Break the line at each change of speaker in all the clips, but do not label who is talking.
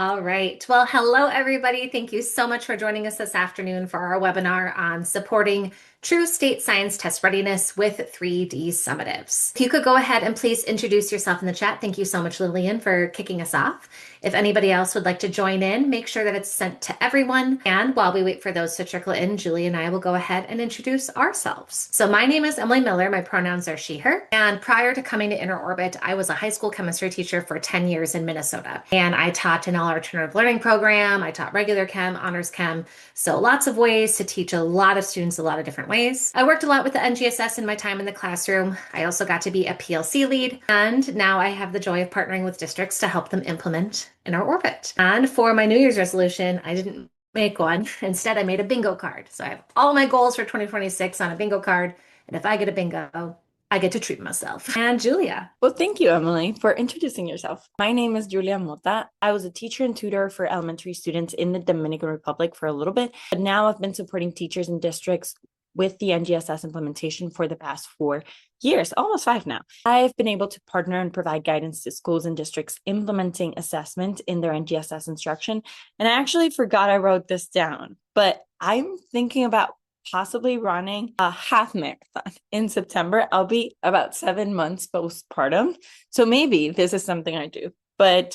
All right. Well, hello, everybody. Thank you so much for joining us this afternoon for our webinar on supporting true state science test readiness with 3D summatives. If you could go ahead and please introduce yourself in the chat. Thank you so much, Lillian, for kicking us off. If anybody else would like to join in, make sure that it's sent to everyone. And while we wait for those to trickle in, Julie and I will go ahead and introduce ourselves. So my name is Emily Miller. My pronouns are she, her. And prior to coming to Inner Orbit, I was a high school chemistry teacher for 10 years in Minnesota. And I taught an alternative learning program. I taught regular chem, honors chem. So lots of ways to teach a lot of students a lot of different ways. I worked a lot with the NGSS in my time in the classroom. I also got to be a PLC lead. And now I have the joy of partnering with districts to help them implement Inner Orbit. And for my New Year's resolution, I didn't make one. Instead, I made a bingo card. So I have all my goals for 2026 on a bingo card. And if I get a bingo, I get to treat myself. And Julia.
Well, thank you, Emily, for introducing yourself. My name is Julia Mota. I was a teacher and tutor for elementary students in the Dominican Republic for a little bit, but now I've been supporting teachers in districts with the NGSS implementation for the past 4 years, almost 5 now. I've been able to partner and provide guidance to schools and districts implementing assessment in their NGSS instruction. And I actually forgot I wrote this down, but I'm thinking about possibly running a half marathon in September. I'll be about 7 months postpartum. So maybe this is something I do. But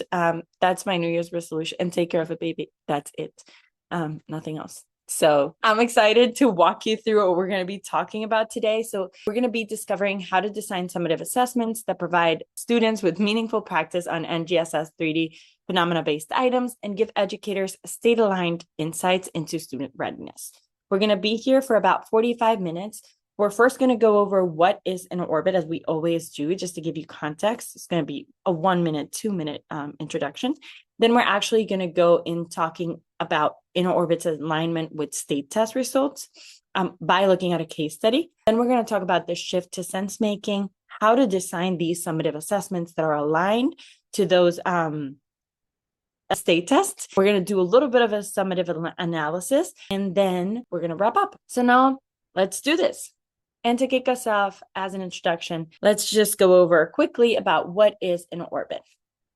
that's my New Year's resolution, and take care of a baby. That's it. Nothing else. So I'm excited to walk you through what we're going to be talking about today. So we're going to be discovering how to design summative assessments that provide students with meaningful practice on NGSS 3D phenomena-based items and give educators state-aligned insights into student readiness. We're going to be here for about 45 minutes. We're first going to go over what is Inner Orbit, as we always do, just to give you context. It's going to be a 1 minute, 2 minute introduction. Then we're actually going to go in talking about Inner Orbit's alignment with state test results by looking at a case study. Then we're going to talk about the shift to sense making, how to design these summative assessments that are aligned to those state tests. We're going to do a little bit of a summative analysis, and then we're going to wrap up. So now let's do this. And to kick us off as an introduction, let's just go over quickly about what is Inner Orbit.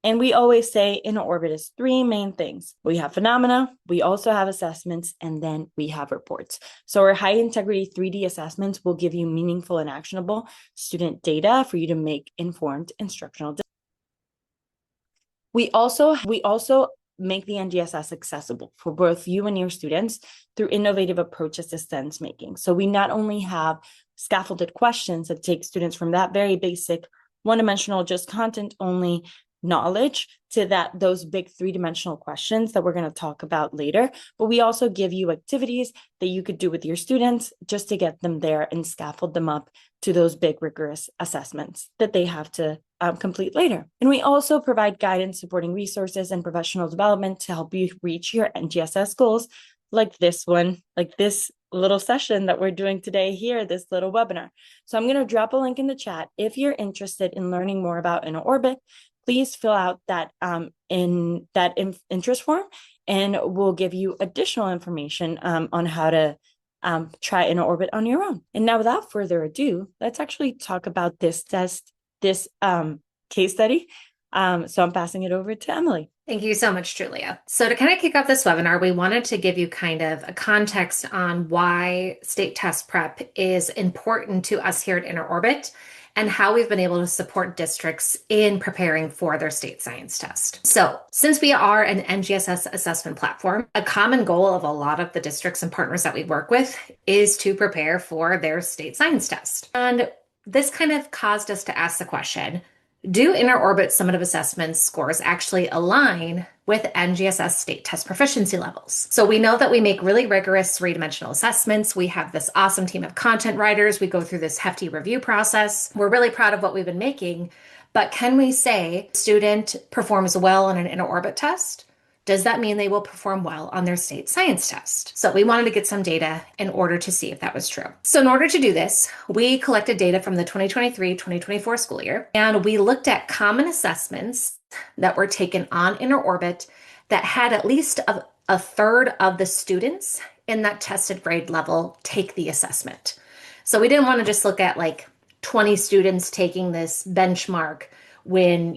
And we always say Inner Orbit is 3 main things. We have phenomena, we also have assessments, and then we have reports. So our high integrity 3D assessments will give you meaningful and actionable student data for you to make informed instructional decisions. We also make the NGSS accessible for both you and your students through innovative approaches to sense making. So we not only have scaffolded questions that take students from that very basic one-dimensional, just content only knowledge to those big 3-dimensional questions that we're going to talk about later, but we also give you activities that you could do with your students just to get them there and scaffold them up to those big rigorous assessments that they have to complete later. And we also provide guidance, supporting resources, and professional development to help you reach your NGSS goals, like this one, like this little session that we're doing today here, this little webinar. So I'm going to drop a link in the chat. If you're interested in learning more about Inner Orbit, please fill out that interest form, and we'll give you additional information on how to try Inner Orbit on your own. And now, without further ado, let's actually talk about this test, this case study. So I'm passing it over to Emily.
Thank you so much, Julia. So to kind of kick off this webinar, we wanted to give you kind of a context on why state test prep is important to us here at Inner Orbit and how we've been able to support districts in preparing for their state science test. So since we are an NGSS assessment platform, a common goal of a lot of the districts and partners that we work with is to prepare for their state science test. And this kind of caused us to ask the question, do Inner Orbit summative assessment scores actually align with NGSS state test proficiency levels? So we know that we make really rigorous 3-dimensional assessments. We have this awesome team of content writers. We go through this hefty review process. We're really proud of what we've been making, but can we say student performs well on an Inner Orbit test? Does that mean they will perform well on their state science test? So we wanted to get some data in order to see if that was true. So in order to do this, we collected data from the 2023-2024 school year, and we looked at common assessments that were taken on Inner Orbit that had at least a third of the students in that tested grade level take the assessment. So we didn't want to just look at like 20 students taking this benchmark when,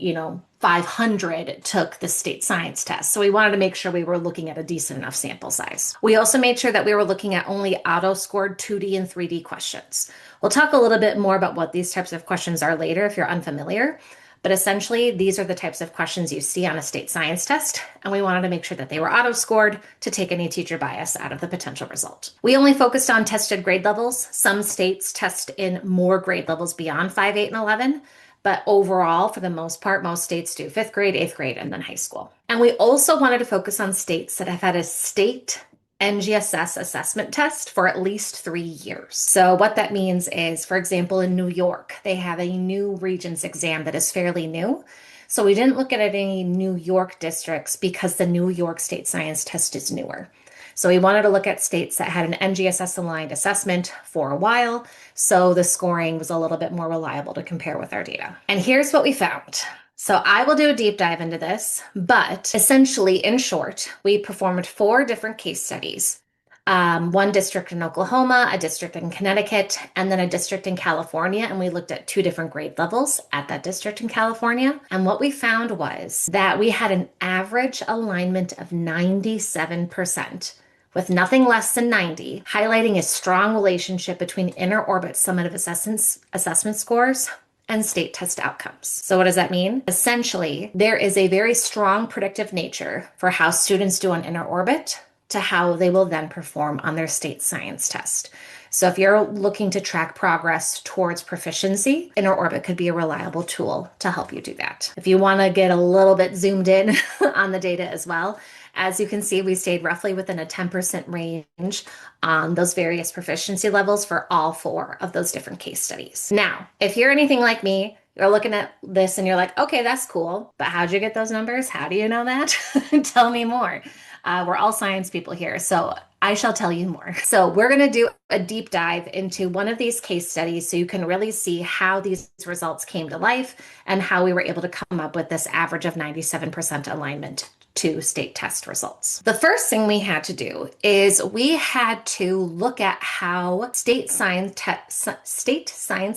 500 took the state science test. So we wanted to make sure we were looking at a decent enough sample size. We also made sure that we were looking at only auto-scored 2D and 3D questions. We'll talk a little bit more about what these types of questions are later if you're unfamiliar. But essentially, these are the types of questions you see on a state science test, and we wanted to make sure that they were auto-scored to take any teacher bias out of the potential result. We only focused on tested grade levels. Some states test in more grade levels beyond 5, 8, and 11, but overall, for the most part, most states do 5th grade, 8th grade, and then high school. And we also wanted to focus on states that have had a state NGSS assessment test for at least 3 years. So what that means is, for example, in New York, they have a new Regents exam that is fairly new. So we didn't look at any New York districts because the New York State Science Test is newer. So we wanted to look at states that had an NGSS aligned assessment for a while, so the scoring was a little bit more reliable to compare with our data. And here's what we found. So I will do a deep dive into this, but essentially, in short, we performed 4 different case studies. One district in Oklahoma, a district in Connecticut, and then a district in California. And we looked at 2 different grade levels at that district in California. And what we found was that we had an average alignment of 97%. With nothing less than 90, highlighting a strong relationship between inner orbit summative assessment scores and state test outcomes. So what does that mean? Essentially, there is a very strong predictive nature for how students do on inner orbit to how they will then perform on their state science test. So if you're looking to track progress towards proficiency, inner orbit could be a reliable tool to help you do that. If you want to get a little bit zoomed in on the data as well, as you can see, we stayed roughly within a 10% range on those various proficiency levels for all 4 of those different case studies. Now, if you're anything like me, you're looking at this and you're like, okay, that's cool, but how'd you get those numbers? How do you know that? Tell me more. We're all science people here, so I shall tell you more. So we're going to do a deep dive into one of these case studies so you can really see how these results came to life and how we were able to come up with this average of 97% alignment to state test results. The first thing we had to do is we had to look at how state science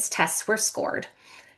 tests were scored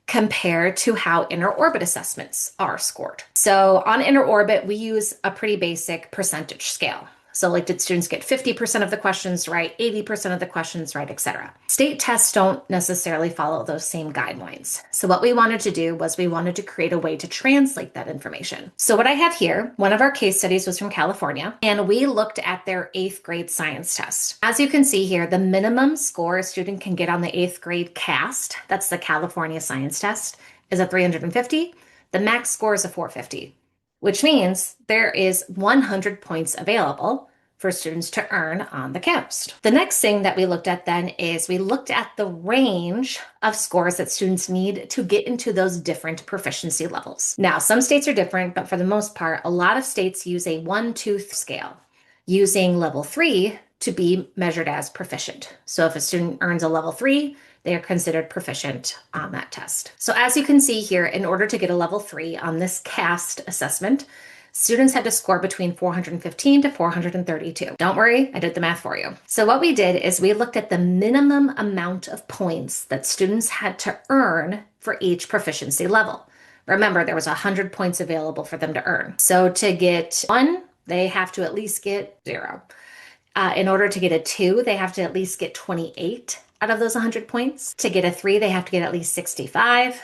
compared to inner orbit assessments are scored. So on inner orbit, we use a pretty basic percentage scale. So like, did students get 50% of the questions right, 80% of the questions right, etc. State tests don't necessarily follow those same guidelines. So what we wanted to do was we wanted to create a way to translate that information. So what I have here, one of our case studies was from California, and we looked at their 8th grade science test. As you can see here, the minimum score a student can get on the 8th grade CAST, that's the California science test, is a 350. The max score is a 450. Which means there is 100 points available for students to earn on the CAST. The next thing that we looked at then is we looked at the range of scores that students need to get into those different proficiency levels. Now, some states are different, but for the most part, a lot of states use a 1-2 scale, using level 3 to be measured as proficient. So if a student earns a level 3, they are considered proficient on that test. So as you can see here, in order to get a level 3 on this CAST assessment, students had to score between 415 to 432. Don't worry, I did the math for you. So what we did is we looked at the minimum amount of points that students had to earn for each proficiency level. Remember, there was 100 points available for them to earn. So to get 1, they have to at least get 0. In order to get a 2, they have to at least get 28 out of those 100 points. To get a 3, they have to get at least 65.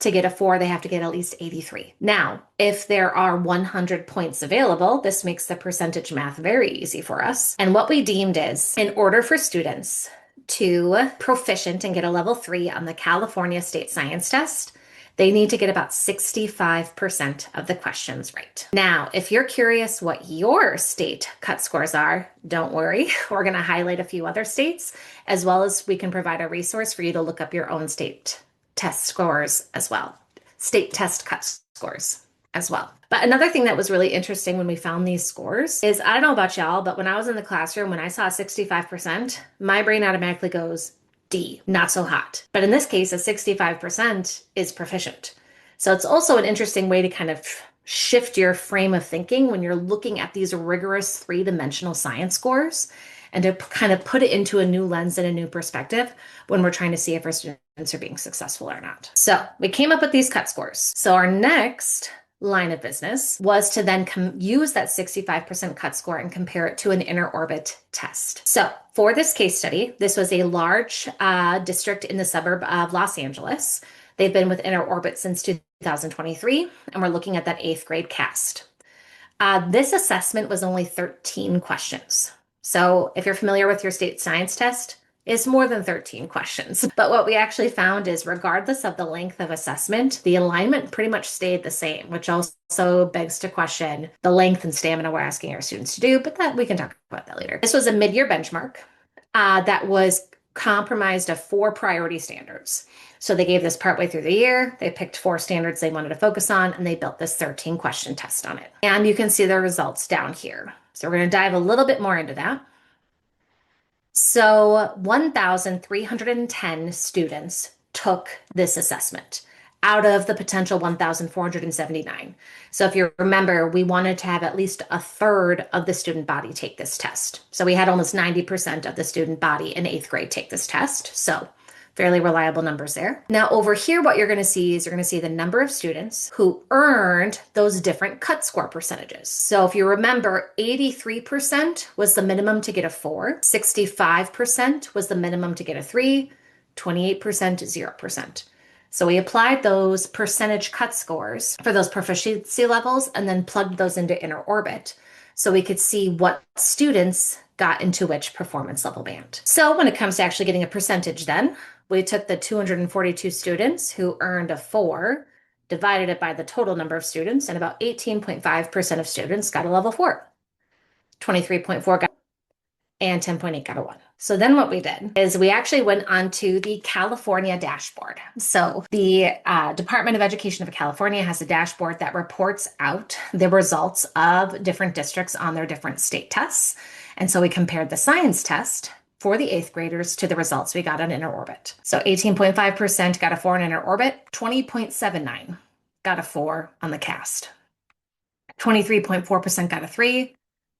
To get a 4, they have to get at least 83. Now, if there are 100 points available, this makes the percentage math very easy for us. And what we deemed is, in order for students to proficient and get a level 3 on the California State Science Test, they need to get about 65% of the questions right. Now, if you're curious what your state cut scores are, don't worry. We're going to highlight a few other states, as well as we can provide a resource for you to look up your own state test scores as well. State test cut scores as well. But another thing that was really interesting when we found these scores is, I don't know about y'all, but when I was in the classroom, when I saw 65%, my brain automatically goes, D, not so hot. But in this case, a 65% is proficient. So it's also an interesting way to kind of shift your frame of thinking when you're looking at these rigorous 3-dimensional science scores, and to kind of put it into a new lens and a new perspective when we're trying to see if our students are being successful or not. So we came up with these cut scores. So our next line of business was to then use that 65% cut score and compare it to an inner orbit test. So for this case study, this was a large district in the suburb of Los Angeles. They've been with inner orbit since 2023, and we're looking at that eighth grade cast. This assessment was only 13 questions. So if you're familiar with your state science test, it's more than 13 questions. But what we actually found is regardless of the length of assessment, the alignment pretty much stayed the same, which also begs to question the length and stamina we're asking our students to do, but that we can talk about that later. This was a mid-year benchmark that was comprised of 4 priority standards. So they gave this partway through the year. They picked 4 standards they wanted to focus on, and they built this 13 question test on it. And you can see the results down here. So we're going to dive a little bit more into that. So 1,310 students took this assessment out of the potential 1,479. So if you remember, we wanted to have at least a third of the student body take this test. So we had almost 90% of the student body in 8th grade take this test. So fairly reliable numbers there. Now over here, what you're going to see is you're going to see the number of students who earned those different cut score percentages. So if you remember, 83% was the minimum to get a 4, 65% was the minimum to get a 3, 28% 0%. So we applied those percentage cut scores for those proficiency levels and then plugged those into inner orbit so we could see what students got into which performance level band. So when it comes to actually getting a percentage then, we took the 242 students who earned a 4, divided it by the total number of students, and about 18.5% of students got a level 4. 23.4 got, and 10.8 got a 1. So then what we did is we actually went onto the California dashboard. So the Department of Education of California has a dashboard that reports out the results of different districts on their different state tests. And so we compared the science test for the 8th graders to the results we got on inner orbit. So 18.5% got a 4 in inner orbit, 20.79 got a 4 on the cast. 23.4% got a 3,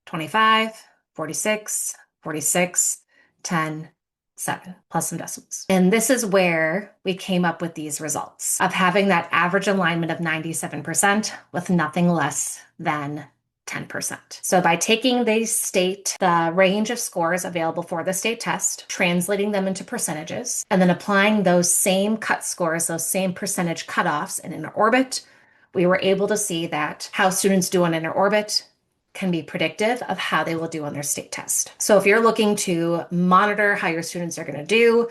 25, 46, 46, 10, 7, plus some decimals. And this is where we came up with these results of having that average alignment of 97% with nothing less than 10%. So by taking the range of scores available for the state test, translating them into percentages, and then applying those same cut scores, those same percentage cutoffs in inner orbit, we were able to see that how students do on inner orbit can be predictive of how they will do on their state test. So if you're looking to monitor how your students are going to do,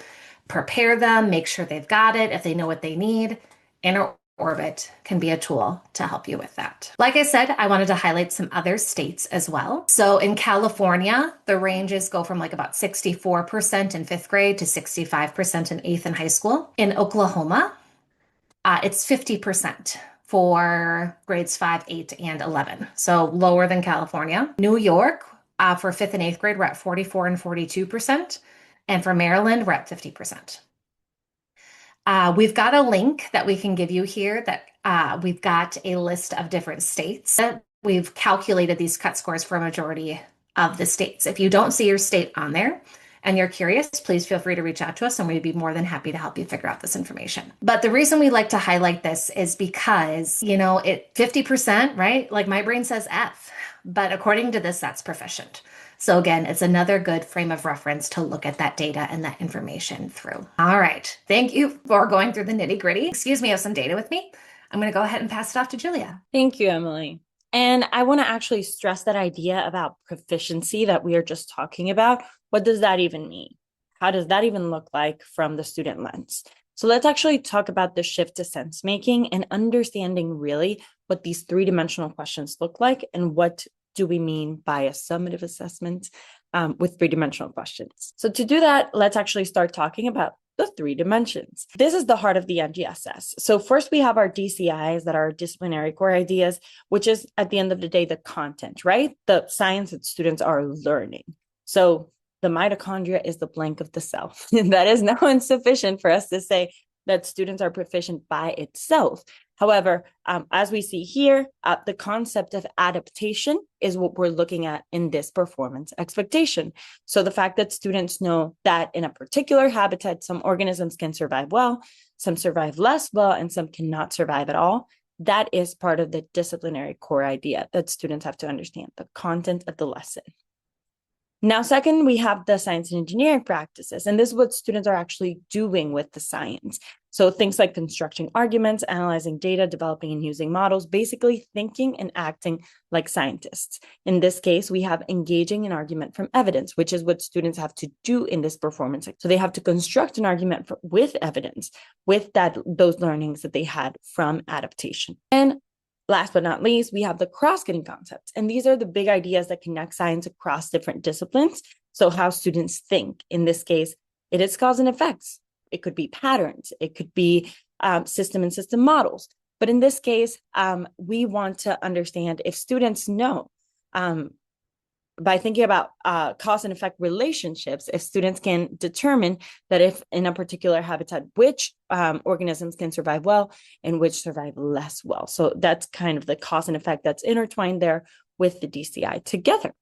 prepare them, make sure they've got it, if they know what they need, inner orbit can be a tool to help you with that. Like I said, I wanted to highlight some other states as well. So in California, the ranges go from like about 64% in 5th grade to 65% in 8th and high school. In Oklahoma, it's 50% for grades 5, 8, and 11. So lower than California. New York, for 5th and 8th grade, we're at 44 and 42%. And for Maryland, we're at 50%. We've got a link that we can give you here that we've got a list of different states. We've calculated these cut scores for a majority of the states. If you don't see your state on there and you're curious, please feel free to reach out to us and we'd be more than happy to help you figure out this information. But the reason we like to highlight this is because, 50%, right? Like my brain says F, but according to this, that's proficient. So again, it's another good frame of reference to look at that data and that information through. All right. Thank you for going through the nitty gritty. Excuse me, I have some data with me. I'm going to go ahead and pass it off to Julia.
Thank you, Emily. And I want to actually stress that idea about proficiency that we are just talking about. What does that even mean? How does that even look like from the student lens? So let's actually talk about the shift to sense making and understanding really what these 3-dimensional questions look like and what do we mean by a summative assessment with 3-dimensional questions. So to do that, let's actually start talking about the 3 dimensions. This is the heart of the NGSS. So first we have our DCIs that are disciplinary core ideas, which is at the end of the day, the content, right? The science that students are learning. So the mitochondria is the blank of the cell. That is now insufficient for us to say that students are proficient by itself. However, as we see here, the concept of adaptation is what we're looking at in this performance expectation. So the fact that students know that in a particular habitat, some organisms can survive well, some survive less well, and some cannot survive at all. That is part of the disciplinary core idea that students have to understand, the content of the lesson. Now, second, we have the science and engineering practices, and this is what students are actually doing with the science. So things like constructing arguments, analyzing data, developing and using models, basically thinking and acting like scientists. In this case, we have engaging an argument from evidence, which is what students have to do in this performance. So they have to construct an argument with evidence, with those learnings that they had from adaptation. And last but not least, we have the cross-cutting concepts. And these are the big ideas that connect science across different disciplines. So how students think. In this case, it is cause and effects. It could be patterns. It could be system and system models. But in this case, we want to understand if students know by thinking about cause and effect relationships, if students can determine that if in a particular habitat, which organisms can survive well and which survive less well. So that's kind of the cause and effect that's intertwined there with the DCI together.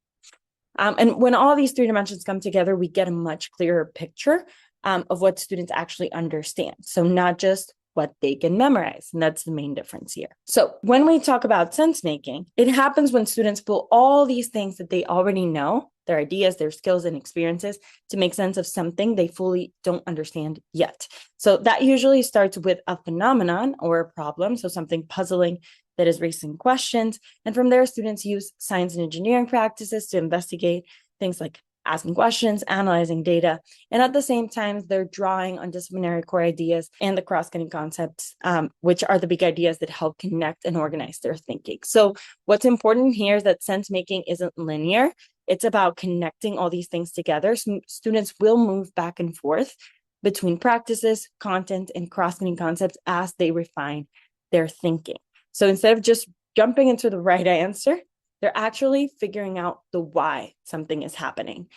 And when all these three dimensions come together, we get a much clearer picture of what students actually understand. So not just what they can memorize. And that's the main difference here. So when we talk about sense making, it happens when students pull all these things that they already know, their ideas, their skills and experiences, to make sense of something they fully don't understand yet. So that usually starts with a phenomenon or a problem, so something puzzling that is raising questions. And from there, students use science and engineering practices to investigate things like asking questions, analyzing data, and at the same time, they're drawing on disciplinary core ideas and the cross-cutting concepts, which are the big ideas that help connect and organize their thinking. So what's important here is that sense making isn't linear. It's about connecting all these things together. So students will move back and forth between practices, content, and cross-cutting concepts as they refine their thinking. So instead of just jumping into the right answer, they're actually figuring out the why something is happening.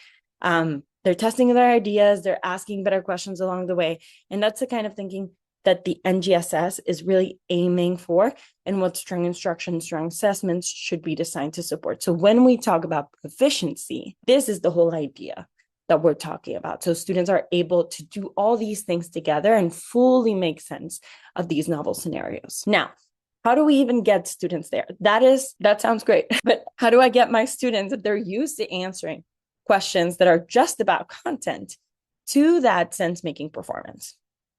They're testing their ideas, they're asking better questions along the way. And that's the kind of thinking that the NGSS is really aiming for and what strong instruction, strong assessments should be designed to support. So when we talk about proficiency, this is the whole idea that we're talking about. So students are able to do all these things together and fully make sense of these novel scenarios. Now, how do we even get students there? That sounds great, but how do I get my students, if they're used to answering questions that are just about content, to that sense-making performance?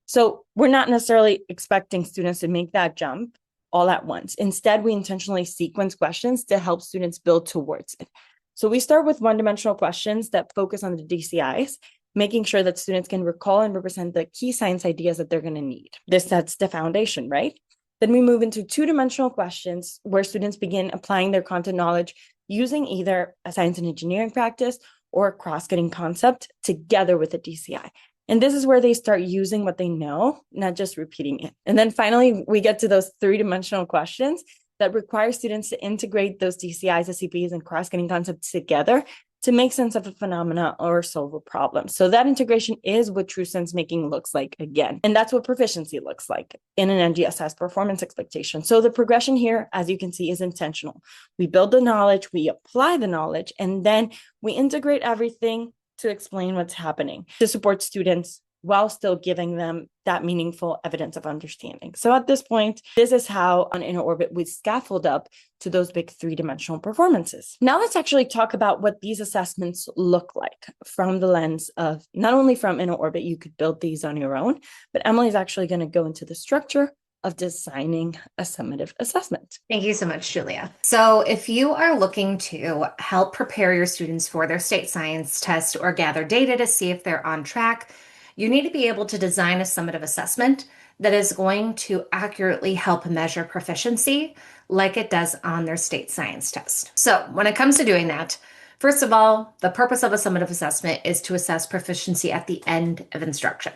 So we're not necessarily expecting students to make that jump all at once. Instead, we intentionally sequence questions to help students build towards it. So we start with one-dimensional questions that focus on the DCIs, making sure that students can recall and represent the key science ideas that they're going to need. This sets the foundation, right? Then we move into two-dimensional questions where students begin applying their content knowledge using either a science and engineering practice or a cross-cutting concept together with a DCI. And this is where they start using what they know, not just repeating it. And then finally, we get to those three-dimensional questions that require students to integrate those DCIs, SCPs, and cross-cutting concepts together to make sense of a phenomena or solve a problem. So that integration is what true sense making looks like again. And that's what proficiency looks like in an NGSS performance expectation. So the progression here, as you can see, is intentional. We build the knowledge, we apply the knowledge, and then we integrate everything to explain what's happening to support students while still giving them that meaningful evidence of understanding. So at this point, this is how on Inner Orbit we scaffold up to those big three-dimensional performances. Now let's actually talk about what these assessments look like from the lens of not only from Inner Orbit, you could build these on your own, but Emily is actually going to go into the structure of designing a summative assessment.
Thank you so much, Julia. So if you are looking to help prepare your students for their state science test or gather data to see if they're on track, you need to be able to design a summative assessment that is going to accurately help measure proficiency like it does on their state science test. So when it comes to doing that, first of all, the purpose of a summative assessment is to assess proficiency at the end of instruction.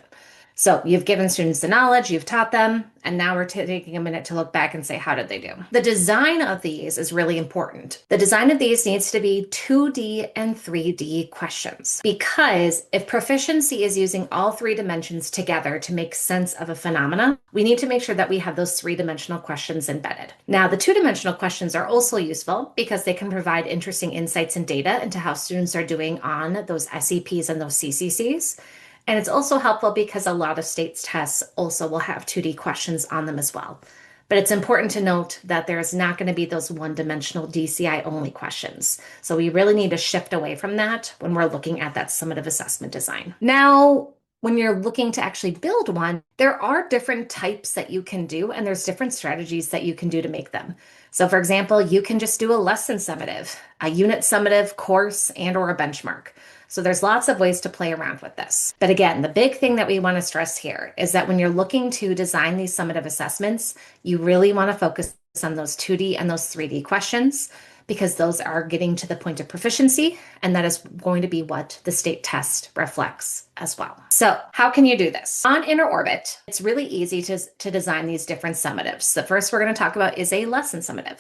So you've given students the knowledge, you've taught them, and now we're taking a minute to look back and say, how did they do? The design of these is really important. The design of these needs to be 2D and 3D questions, because if proficiency is using all three dimensions together to make sense of a phenomena, we need to make sure that we have those three-dimensional questions embedded. Now, the two-dimensional questions are also useful because they can provide interesting insights and data into how students are doing on those SEPs and those CCCs. And it's also helpful because a lot of states tests also will have 2D questions on them as well. But it's important to note that there's not going to be those one-dimensional DCI only questions. So we really need to shift away from that when we're looking at that summative assessment design. Now, when you're looking to actually build one, there are different types that you can do, and there's different strategies that you can do to make them. So for example, you can just do a lesson summative, a unit summative, course, and or a benchmark. So there's lots of ways to play around with this. But again, the big thing that we want to stress here is that when you're looking to design these summative assessments, you really want to focus on those 2D and those 3D questions, because those are getting to the point of proficiency, and that is going to be what the state test reflects as well. So how can you do this? On Inner Orbit, it's really easy to design these different summatives. The first we're going to talk about is a lesson summative.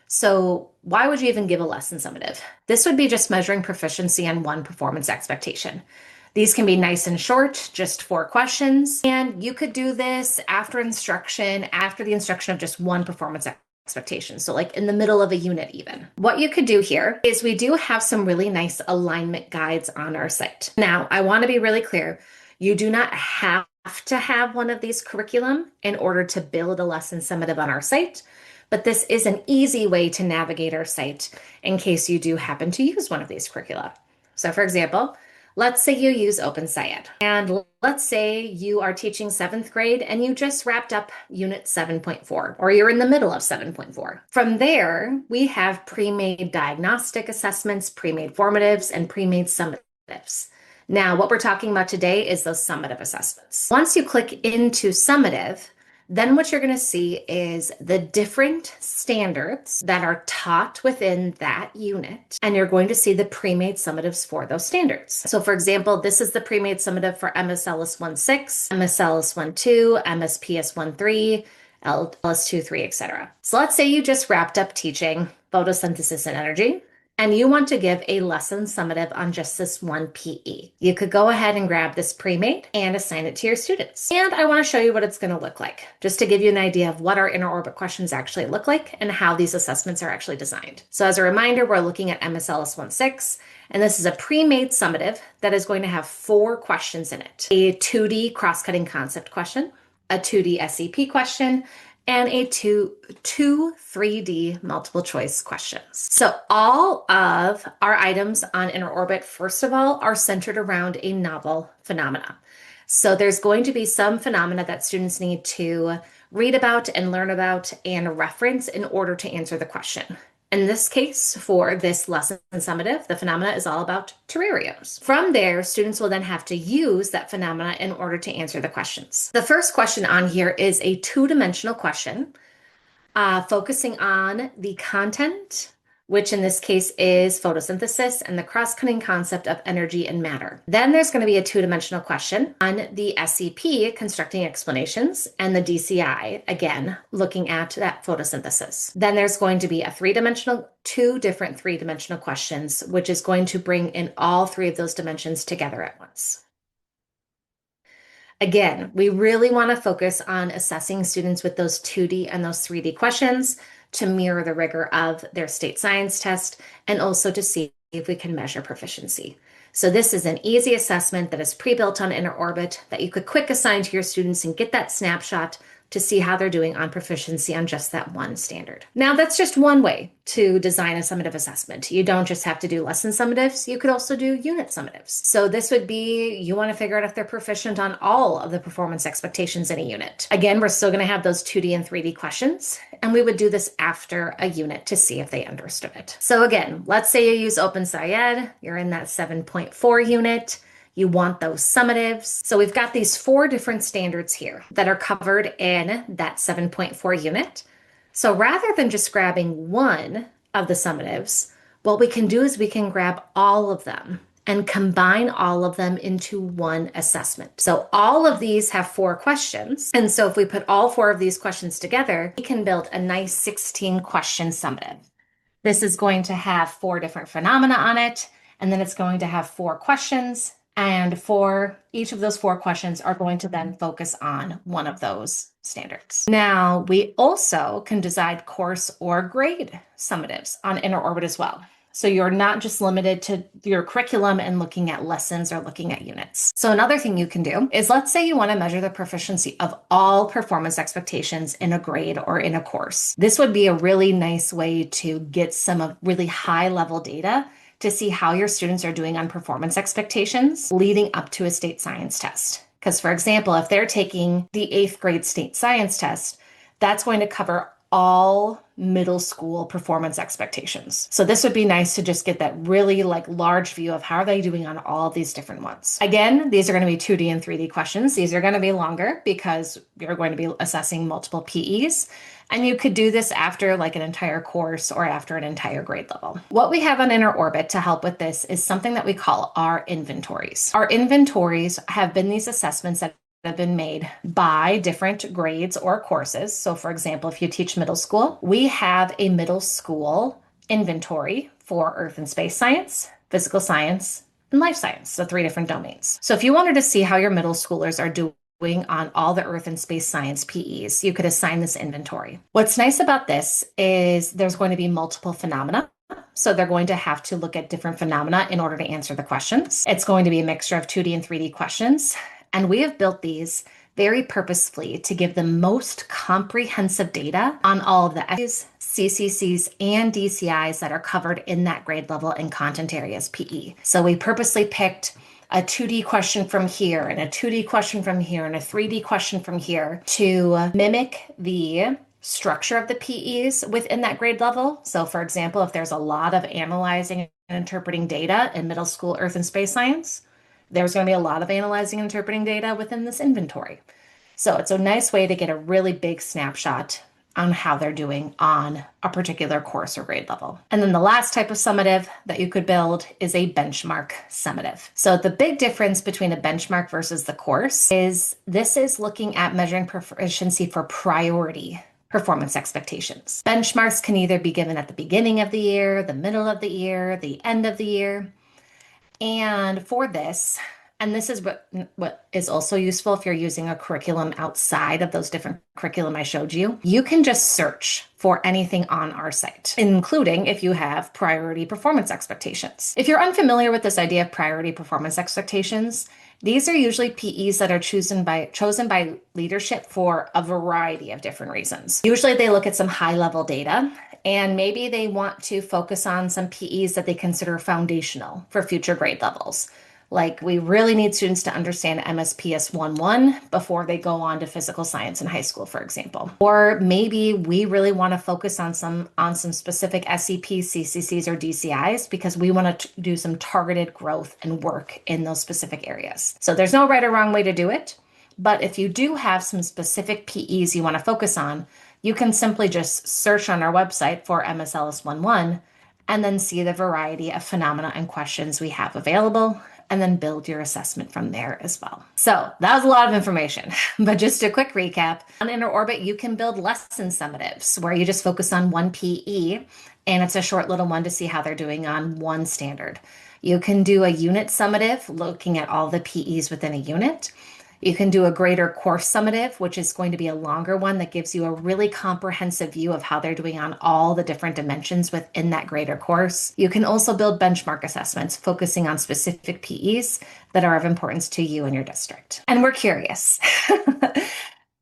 So why would you even give a lesson summative? This would be just measuring proficiency on one performance expectation. These can be nice and short, just 4 questions, and you could do this after the instruction of just one performance expectation. So like in the middle of a unit even. What you could do here is we do have some really nice alignment guides on our site. Now, I want to be really clear. You do not have to have one of these curriculum in order to build a lesson summative on our site, but this is an easy way to navigate our site in case you do happen to use one of these curricula. So for example, let's say you use OpenSciEd, and let's say you are teaching 7th grade and you just wrapped up Unit 7.4, or you're in the middle of 7.4. From there, we have pre-made diagnostic assessments, pre-made formatives, and pre-made summatives. Now, what we're talking about today is those summative assessments. Once you click into summative, then what you're going to see is the different standards that are taught within that unit, and you're going to see the pre-made summatives for those standards. So for example, this is the pre-made summative for MSLS 1.6, MSLS 1.2, MSPS 1.3, LS 2.3, etc. So let's say you just wrapped up teaching photosynthesis and energy, and you want to give a lesson summative on just this one PE. You could go ahead and grab this pre-made and assign it to your students. And I want to show you what it's going to look like, just to give you an idea of what our inner orbit questions actually look like and how these assessments are actually designed. So as a reminder, we're looking at MSLS 1.6, and this is a pre-made summative that is going to have 4 questions in it. A 2D cross-cutting concept question, a 2D SEP question, and a two 3D multiple choice questions. So all of our items on Inner Orbit, first of all, are centered around a novel phenomena. So there's going to be some phenomena that students need to read about and learn about and reference in order to answer the question. In this case, for this lesson summative, the phenomena is all about terrariums. From there, students will then have to use that phenomena in order to answer the questions. The first question on here is a 2-dimensional question, focusing on the content, which in this case is photosynthesis and the cross-cutting concept of energy and matter. Then there's going to be a 2-dimensional question on the SEP, constructing explanations, and the DCI, again, looking at that photosynthesis. Then there's going to be a 2 different 3-dimensional questions, which is going to bring in all 3 of those dimensions together at once. Again, we really want to focus on assessing students with those 2D and those 3D questions to mirror the rigor of their state science test, and also to see if we can measure proficiency. So this is an easy assessment that is pre-built on Inner Orbit that you could quick assign to your students and get that snapshot to see how they're doing on proficiency on just that one standard. Now, that's just one way to design a summative assessment. You don't just have to do lesson summatives, you could also do unit summatives. So this would be, you want to figure out if they're proficient on all of the performance expectations in a unit. Again, we're still going to have those 2D and 3D questions, and we would do this after a unit to see if they understood it. So again, let's say you use OpenSciEd, you're in that 7.4 unit, you want those summatives. So we've got these 4 different standards here that are covered in that 7.4 unit. So rather than just grabbing one of the summatives, what we can do is we can grab all of them and combine all of them into one assessment. So all of these have 4 questions. And so if we put all 4 of these questions together, we can build a nice 16-question summative. This is going to have 4 different phenomena on it, and then it's going to have 4 questions. And for each of those 4 questions are going to then focus on one of those standards. Now, we also can design course or grade summatives on Inner Orbit as well. So you're not just limited to your curriculum and looking at lessons or looking at units. So another thing you can do is, let's say you want to measure the proficiency of all performance expectations in a grade or in a course. This would be a really nice way to get some of really high level data to see how your students are doing on performance expectations leading up to a state science test. Because, for example, if they're taking the 8th grade state science test, that's going to cover all middle school performance expectations. So this would be nice to just get that really like large view of how are they doing on all these different ones. Again, these are going to be 2D and 3D questions. These are going to be longer because you're going to be assessing multiple PEs. And you could do this after like an entire course or after an entire grade level. What we have on Inner Orbit to help with this is something that we call our inventories. Our inventories have been these assessments that have been made by different grades or courses. So for example, if you teach middle school, we have a middle school inventory for earth and space science, physical science, and life science. So 3 different domains. So if you wanted to see how your middle schoolers are doing on all the earth and space science PEs, you could assign this inventory. What's nice about this is there's going to be multiple phenomena. So they're going to have to look at different phenomena in order to answer the questions. It's going to be a mixture of 2D and 3D questions. And we have built these very purposefully to give the most comprehensive data on all of the Fs, CCCs, and DCIs that are covered in that grade level and content areas PE. So we purposely picked a 2D question from here and a 2D question from here and a 3D question from here to mimic the structure of the PEs within that grade level. So for example, if there's a lot of analyzing and interpreting data in middle school earth and space science, there's going to be a lot of analyzing and interpreting data within this inventory. So it's a nice way to get a really big snapshot on how they're doing on a particular course or grade level. And then the last type of summative that you could build is a benchmark summative. So the big difference between a benchmark versus the course is this is looking at measuring proficiency for priority performance expectations. Benchmarks can either be given at the beginning of the year, the middle of the year, the end of the year. And for this, and this is what is also useful if you're using a curriculum outside of those different curriculum I showed you, you can just search for anything on our site, including if you have priority performance expectations. If you're unfamiliar with this idea of priority performance expectations, these are usually PEs that are chosen by leadership for a variety of different reasons. Usually they look at some high-level data, and maybe they want to focus on some PEs that they consider foundational for future grade levels. Like we really need students to understand MSPS 1.1 before they go on to physical science in high school, for example. Or maybe we really want to focus on some specific SEPs, CCCs, or DCIs because we want to do some targeted growth and work in those specific areas. So there's no right or wrong way to do it. But if you do have some specific PEs you want to focus on, you can simply just search on our website for MSLS 1.1 and then see the variety of phenomena and questions we have available, and then build your assessment from there as well. So that was a lot of information, but just a quick recap. On Inner Orbit, you can build lesson summatives where you just focus on one PE, and it's a short little one to see how they're doing on one standard. You can do a unit summative looking at all the PEs within a unit. You can do a greater course summative, which is going to be a longer one that gives you a really comprehensive view of how they're doing on all the different dimensions within that greater course. You can also build benchmark assessments focusing on specific PEs that are of importance to you and your district. And we're curious.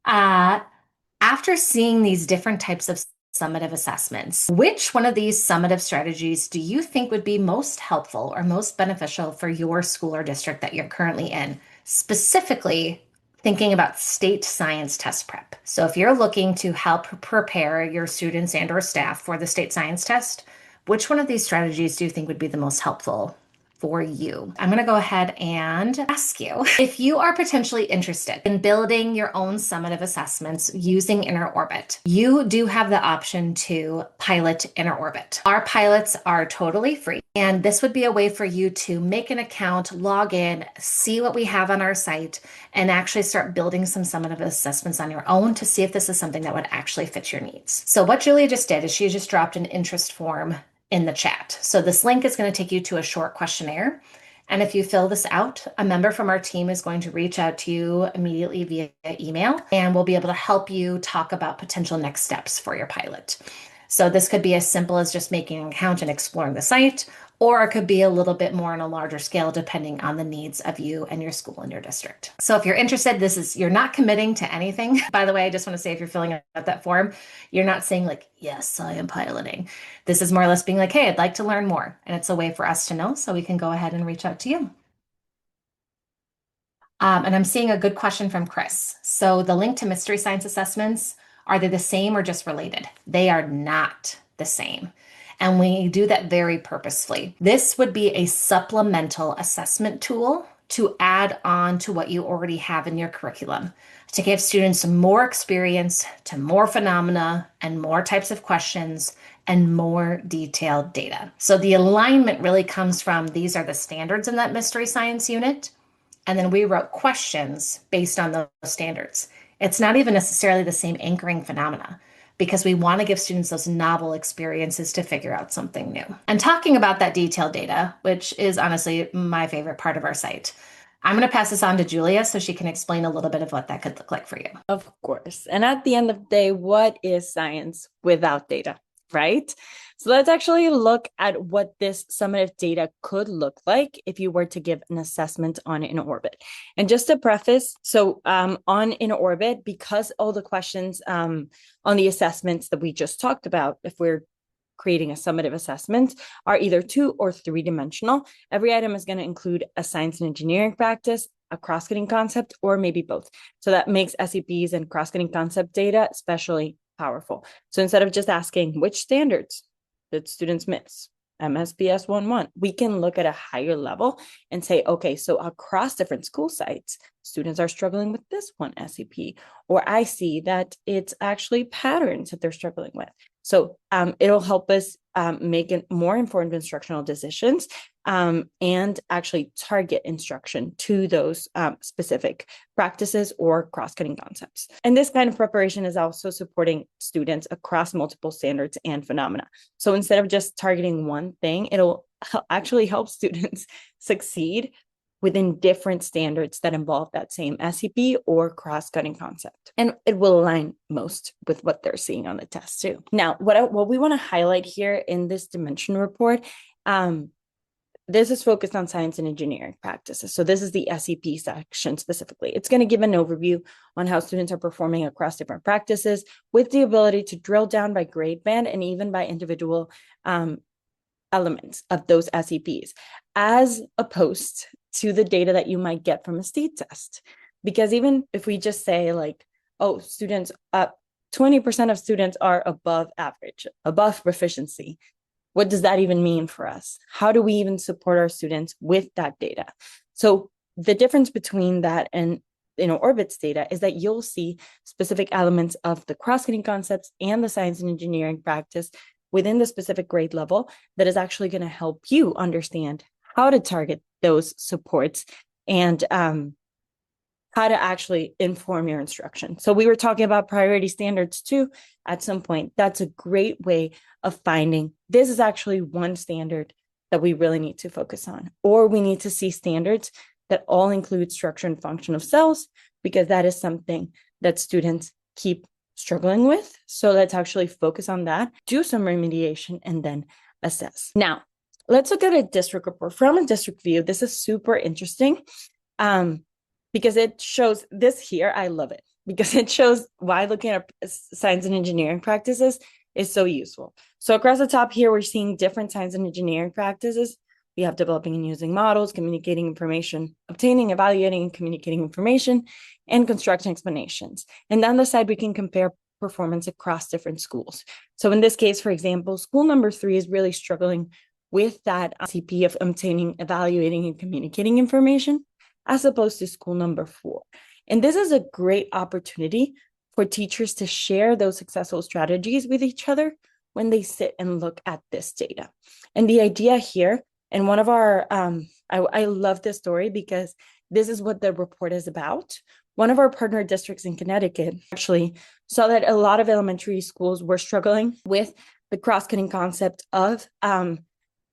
After seeing these different types of summative assessments, which one of these summative strategies do you think would be most helpful or most beneficial for your school or district that you're currently in? Specifically thinking about state science test prep. So if you're looking to help prepare your students and or staff for the state science test, which one of these strategies do you think would be the most helpful for you? I'm going to go ahead and ask you if you are potentially interested in building your own summative assessments using Inner Orbit. You do have the option to pilot Inner Orbit. Our pilots are totally free, and this would be a way for you to make an account, log in, see what we have on our site, and actually start building some summative assessments on your own to see if this is something that would actually fit your needs. So what Julia just did is she just dropped an interest form in the chat. So this link is going to take you to a short questionnaire. And if you fill this out, a member from our team is going to reach out to you immediately via email, and we'll be able to help you talk about potential next steps for your pilot. So this could be as simple as just making an account and exploring the site, or it could be a little bit more on a larger scale depending on the needs of you and your school and your district. So if you're interested, you're not committing to anything. By the way, I just want to say if you're filling out that form, you're not saying like, yes, I am piloting. This is more or less being like, hey, I'd like to learn more. And it's a way for us to know so we can go ahead and reach out to you. And I'm seeing a good question from Chris. So the link to mystery science assessments, are they the same or just related? They are not the same. And we do that very purposefully. This would be a supplemental assessment tool to add on to what you already have in your curriculum to give students more experience to more phenomena and more types of questions and more detailed data. So the alignment really comes from these are the standards in that mystery science unit. And then we wrote questions based on those standards. It's not even necessarily the same anchoring phenomena because we want to give students those novel experiences to figure out something new. And talking about that detailed data, which is honestly my favorite part of our site, I'm going to pass this on to Julia so she can explain a little bit of what that could look like for you.
Of course. And at the end of the day, what is science without data, right? So let's actually look at what this summative data could look like if you were to give an assessment on In Orbit. And just to preface, so on In Orbit, because all the questions on the assessments that we just talked about, if we're creating a summative assessment, are either 2 or 3-dimensional. Every item is going to include a science and engineering practice, a cross-cutting concept, or maybe both. So that makes SEPs and cross-cutting concept data especially powerful. So instead of just asking which standards did students miss, MSBS 1.1, we can look at a higher level and say, okay, so across different school sites, students are struggling with this one SEP, or I see that it's actually patterns that they're struggling with. So it'll help us make more informed instructional decisions and actually target instruction to those specific practices or cross-cutting concepts. And this kind of preparation is also supporting students across multiple standards and phenomena. So instead of just targeting one thing, it'll actually help students succeed within different standards that involve that same SEP or cross-cutting concept. And it will align most with what they're seeing on the test too. Now, what we want to highlight here in this dimension report, this is focused on science and engineering practices. So this is the SEP section specifically. It's going to give an overview on how students are performing across different practices with the ability to drill down by grade band and even by individual elements of those SEPs, as opposed to the data that you might get from a state test. Because even if we just say like, oh, students, 20% of students are above average, above proficiency, what does that even mean for us? How do we even support our students with that data? So the difference between that and Orbit's data is that you'll see specific elements of the cross-cutting concepts and the science and engineering practice within the specific grade level that is actually going to help you understand how to target those supports and how to actually inform your instruction. So we were talking about priority standards too at some point. That's a great way of finding this is actually one standard that we really need to focus on, or we need to see standards that all include structure and function of cells, because that is something that students keep struggling with. So let's actually focus on that, do some remediation, and then assess. Now, let's look at a district report. From a district view, this is super interesting because it shows this here. I love it because it shows why looking at science and engineering practices is so useful. So across the top here, we're seeing different science and engineering practices. We have developing and using models, communicating information, obtaining, evaluating, and communicating information, and constructing explanations. And down the side, we can compare performance across different schools. So in this case, for example, school number 3 is really struggling with that CP of obtaining, evaluating, and communicating information, as opposed to school number 4. And this is a great opportunity for teachers to share those successful strategies with each other when they sit and look at this data. And the idea here, and one of our, I love this story because this is what the report is about. One of our partner districts in Connecticut actually saw that a lot of elementary schools were struggling with the cross-cutting concept of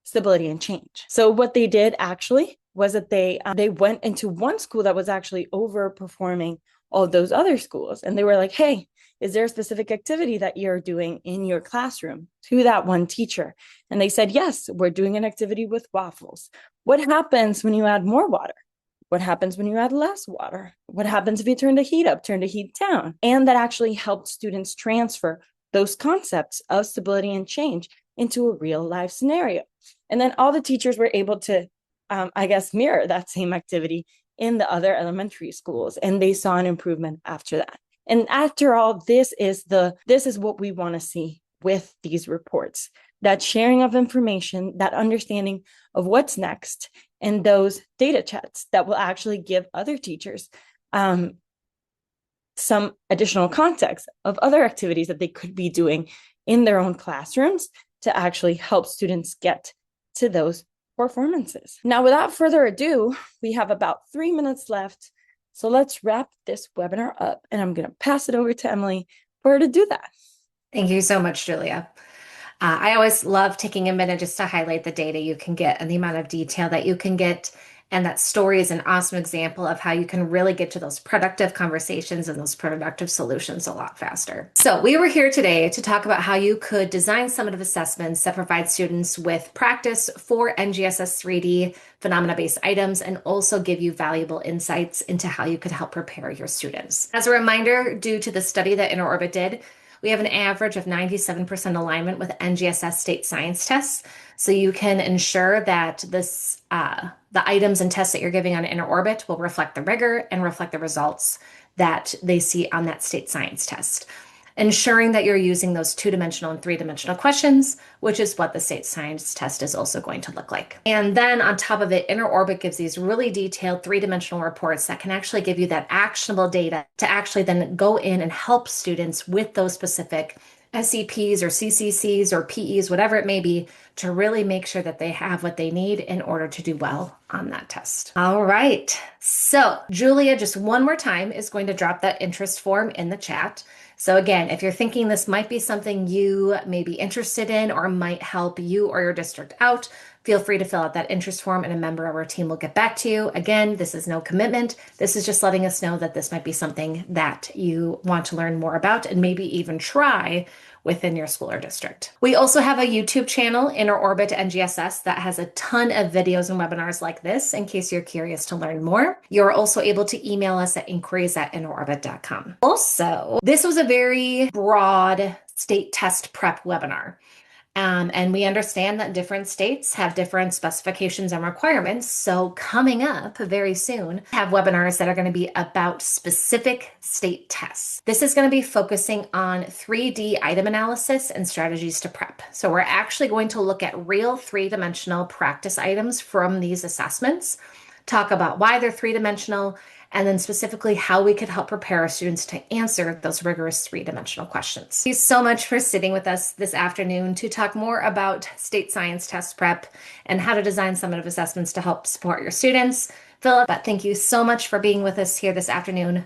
stability and change. So what they did actually was that they went into one school that was actually overperforming all those other schools. And they were like, hey, is there a specific activity that you're doing in your classroom to that one teacher? And they said, yes, we're doing an activity with waffles. What happens when you add more water? What happens when you add less water? What happens if you turn the heat up, turn the heat down? And that actually helped students transfer those concepts of stability and change into a real life scenario. And then all the teachers were able to, mirror that same activity in the other elementary schools. And they saw an improvement after that. And after all, this is what we want to see with these reports, that sharing of information, that understanding of what's next, and those data chats that will actually give other teachers some additional context of other activities that they could be doing in their own classrooms to actually help students get to those performances. Now, without further ado, we have about 3 minutes left. So let's wrap this webinar up, and I'm going to pass it over to Emily for her to do that.
Thank you so much, Julia. I always love taking a minute just to highlight the data you can get and the amount of detail that you can get. And that story is an awesome example of how you can really get to those productive conversations and those productive solutions a lot faster. So we were here today to talk about how you could design summative assessments that provide students with practice for NGSS 3D phenomena-based items and also give you valuable insights into how you could help prepare your students. As a reminder, due to the study that InterOrbit did, we have an average of 97% alignment with NGSS state science tests. So you can ensure that the items and tests that you're giving on InterOrbit will reflect the rigor and reflect the results that they see on that state science test. Ensuring that you're using those 2-dimensional and 3-dimensional questions, which is what the state science test is also going to look like. And then on top of it, InterOrbit gives these really detailed 3-dimensional reports that can actually give you that actionable data to actually then go in and help students with those specific SEPs or CCCs or PEs, whatever it may be, to really make sure that they have what they need in order to do well on that test. All right. So Julia, just one more time, is going to drop that interest form in the chat. So again, if you're thinking this might be something you may be interested in or might help you or your district out, feel free to fill out that interest form and a member of our team will get back to you. Again, this is no commitment. This is just letting us know that this might be something that you want to learn more about and maybe even try within your school or district. We also have a YouTube channel, InterOrbit NGSS, that has a ton of videos and webinars like this in case you're curious to learn more. You're also able to email us at inquiries@interorbit.com. Also, this was a very broad state test prep webinar. And we understand that different states have different specifications and requirements. So coming up very soon, have webinars that are going to be about specific state tests. This is going to be focusing on 3D item analysis and strategies to prep. So we're actually going to look at real 3-dimensional practice items from these assessments, talk about why they're 3-dimensional, and then specifically how we could help prepare our students to answer those rigorous 3-dimensional questions. Thank you so much for sitting with us this afternoon to talk more about state science test prep and how to design summative assessments to help support your students. Philip, thank you so much for being with us here this afternoon.